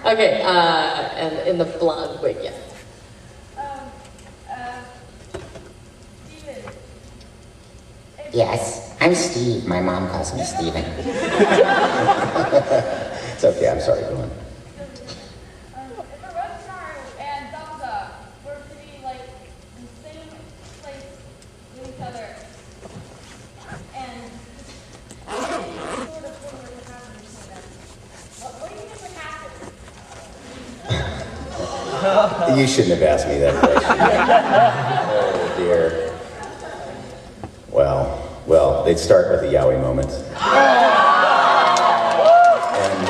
Okay, and in the blonde wig, yes. Steven. Yes, I'm Steve. My mom calls me Steven. It's okay, I'm sorry, go on. If a Rockstar and Thumbs Up were to be like in the same place with each other, and sort of thing were to happen between them, what do you think would happen? You shouldn't have asked me that question. Oh dear. Well, they'd start with a yaoi moment. And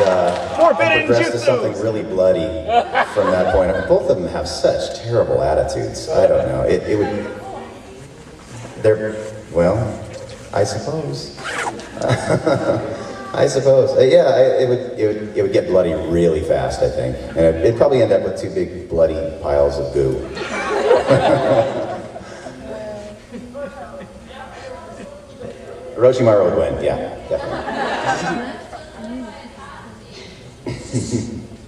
progress to something really bloody from that point on. Both of them have such terrible attitudes. I don't know. It would... Well, I suppose. I suppose. It would get bloody really fast, I think. And it'd probably end up with two big bloody piles of goo. Orochimaru would win, yeah, definitely.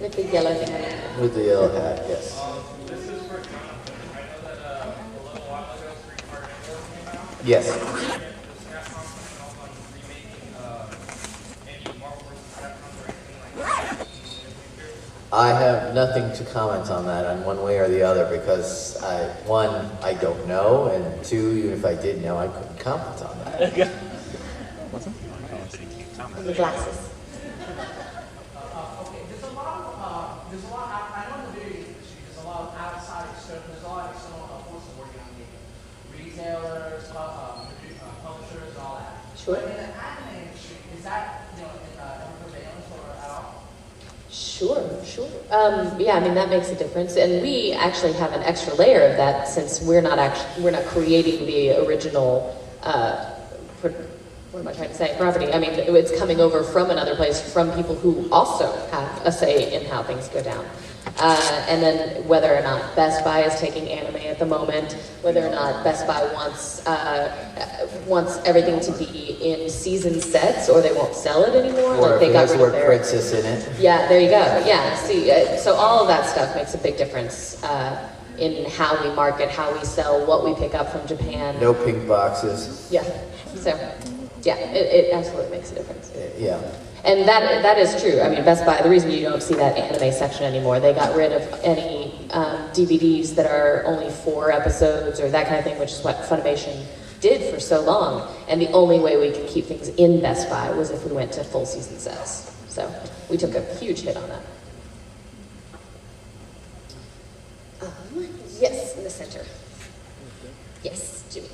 With the yellow hat. With the yellow hat, yes. This is for Jonathan. I know that a little while ago, Street Fighter came out. Yes. Does Capcom something else on remaking any Marvel vs. Capcom or anything like that? I have nothing to comment on that on one way or the other because one, I don't know, and two, even if I did know, I couldn't comment on that. The glasses. Okay, there's a lot, I know in the video game industry, there's a lot of outside external, there's a lot of external forces working on games. Retailers, publishers, and all that. Sure. But in the anime industry, is that, ever prevalent or at all? Sure. Yeah, I mean, that makes a difference. And we actually have an extra layer of that since we're not creating the original, what am I trying to say? Property. I mean, it's coming over from another place from people who also have a say in how things go down. And then whether or not Best Buy is taking anime at the moment, whether or not Best Buy wants everything to be in season sets or they won't sell it anymore. Or like if they it got has the rid of word their princess in it. Yeah, there you go. Yeah, see, so all of that stuff makes a big difference in how we market, how we sell, what we pick up from Japan. No pink boxes. Yeah, so, yeah, it absolutely makes a difference. Yeah. And that is true. I mean, Best Buy, the reason you don't see that anime section anymore, they got rid of any DVDs that are only 4 episodes or that kind of thing, which is what Funimation did for so long. And the only way we could keep things in Best Buy was if we went to full season sets. So we took a huge hit on that. Yes, in the center. Yes, Jimmy.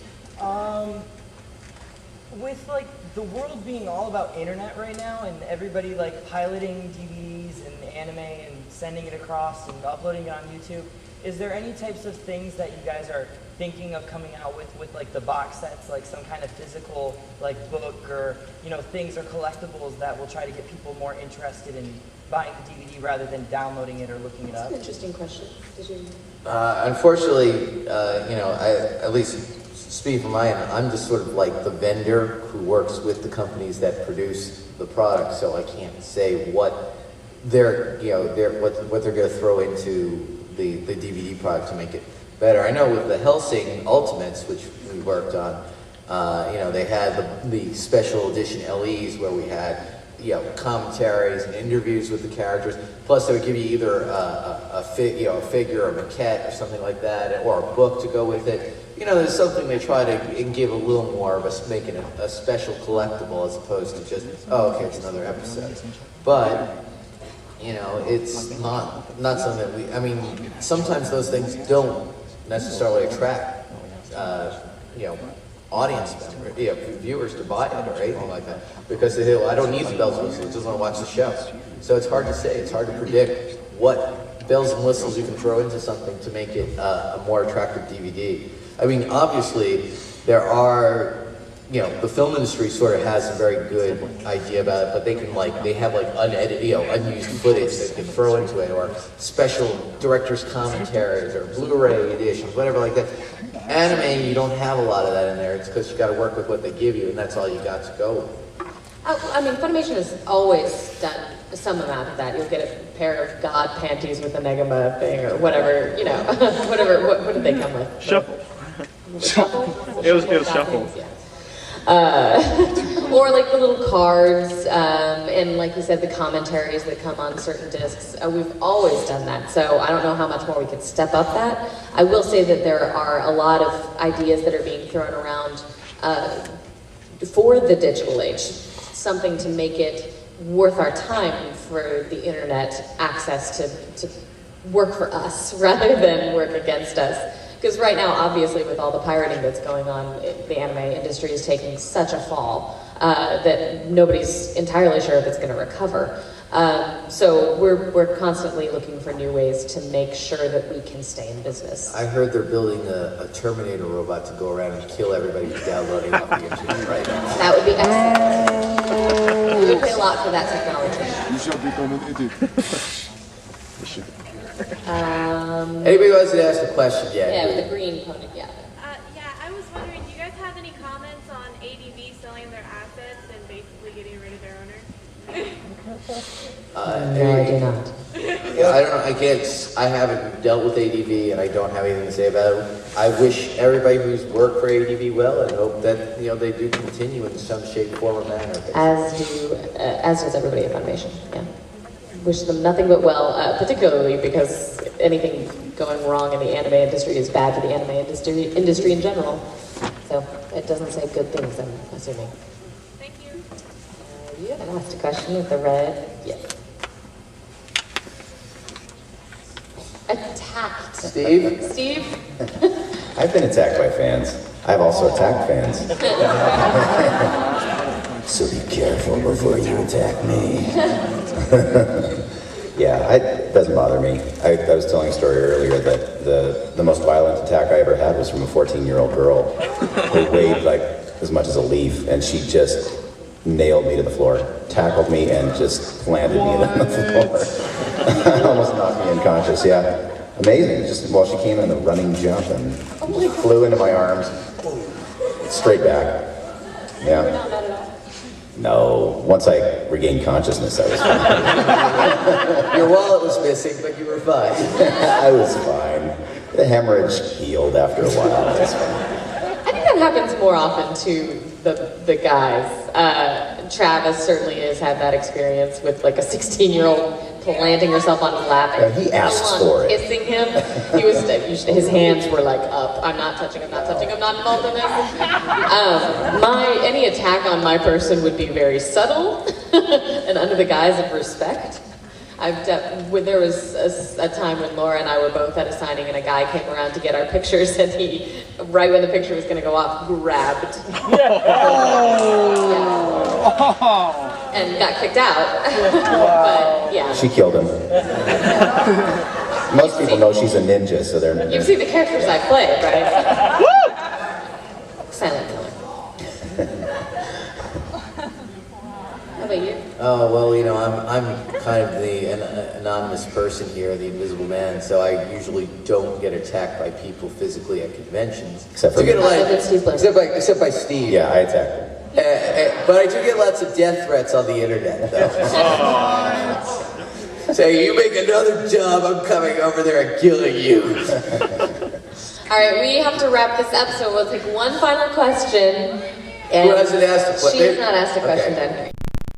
With like the world being all about internet right now and everybody like piloting DVDs and anime and sending it across and uploading it on YouTube, is there any types of things that you guys are thinking of coming out with like the box sets, like some kind of physical like book or things or collectibles that will try to get people more interested in buying the DVD rather than downloading it or looking it up? That's an interesting question. Did you? Unfortunately, at least speaking from my end, I'm just sort of like the vendor who works with the companies that produce the product, so I can't say what they're what they're going to throw into the DVD product to make it better. I know with the Hellsing Ultimates, which we worked on, they had the special edition LEs where we had commentaries and interviews with the characters. Plus, they would give you either a figure, or a maquette, or something like that, or a book to go with it. There's something they try to give a little more of making a special collectible as opposed to just, oh, okay, it's another episode. But it's not something that I mean, sometimes those things don't necessarily attract, audience members, viewers to buy it or anything like that, because they say, well, I don't need the bells and whistles, I just want to watch the show. So it's hard to say, it's hard to predict what bells and whistles you can throw into something to make it a more attractive DVD. I mean, obviously, there are, the film industry sort of has a very good idea about it, but they have unedited, unused footage that they can throw into it, or special director's commentaries, or Blu-ray editions, whatever like that. Anime, you don't have a lot of that in there. It's because you got to work with what they give you, and that's all you got to go with. I mean, Funimation has always done some amount of that. You'll get a pair of God panties with the Negama thing or whatever, you know, whatever. What did they come with? Shuffle. Shuffle? It was shuffle. Yeah. Or like the little cards, and like you said, the commentaries that come on certain discs. We've always done that, so I don't know how much more we could step up that. I will say that there are a lot of ideas that are being thrown around for the digital age, something to make it worth our time for the internet access to work for us rather than work against us. Because right now, obviously, with all the pirating that's going on, the anime industry is taking such a fall that nobody's entirely sure if it's going to recover. So we're constantly looking for new ways to make sure that we can stay in business. I heard they're building a Terminator robot to go around and kill everybody who's downloading off the internet right now. That would be excellent. We would pay a lot for that technology. You shall become an idiot. Anybody who hasn't asked a question yet? Yeah, with the green pony, yeah. Yeah, I was wondering, do you guys have any comments on ADV selling their assets and basically getting rid of their owner? No, I do not. Yeah, I don't know. I haven't dealt with ADV, and I don't have anything to say about it. I wish everybody who's worked for ADV well, and hope that they do continue in some shape, form, or manner. As does everybody at Funimation. Yeah. Wish them nothing but well, particularly because anything going wrong in the anime industry is bad for the anime industry in general. So it doesn't say good things, I'm assuming. Thank you. You haven't asked a question with the red. Yes. Attacked. Steve? Steve? I've been attacked by fans. I've also attacked fans. So be careful before you attack me. Yeah, it doesn't bother me. I was telling a story earlier that the most violent attack I ever had was from a 14-year-old girl who weighed like as much as a leaf, and she just nailed me to the floor, tackled me, and just planted me on the floor. Almost knocked me unconscious, yeah. Amazing. Just while she came in a running jump and flew into my arms, straight back. Yeah. No. Once I regained consciousness, I was fine. Your wallet was missing, but you were fine. I was fine. The hemorrhage healed after a while. It was fine. I think that happens more often to the guys. Travis certainly has had that experience with like a 16-year-old planting herself on his lap and he asks for it. kissing him. His hands were like up. I'm not touching, I'm not touching, I'm not involved in this. Any attack on my person would be very subtle and under the guise of respect. There was a time when Laura and I were both at a signing and a guy came around to get our pictures and he, right when the picture was going to go off, grabbed and got kicked out. But yeah. She killed him. Most people know she's a ninja, so they're... You've seen the characters I played, right? Silent killer. How about you? Oh, well, I'm kind of the anonymous person here, the invisible man, so I usually don't get attacked by people physically at conventions. Except for except by Steve. Yeah, I attacked him. But I do get lots of death threats on the internet, though. Say, you make another job, I'm coming over there and killing you. All right, we have to wrap this up, so we'll take one final question. Who hasn't asked a question? She has not asked a question Okay. down here.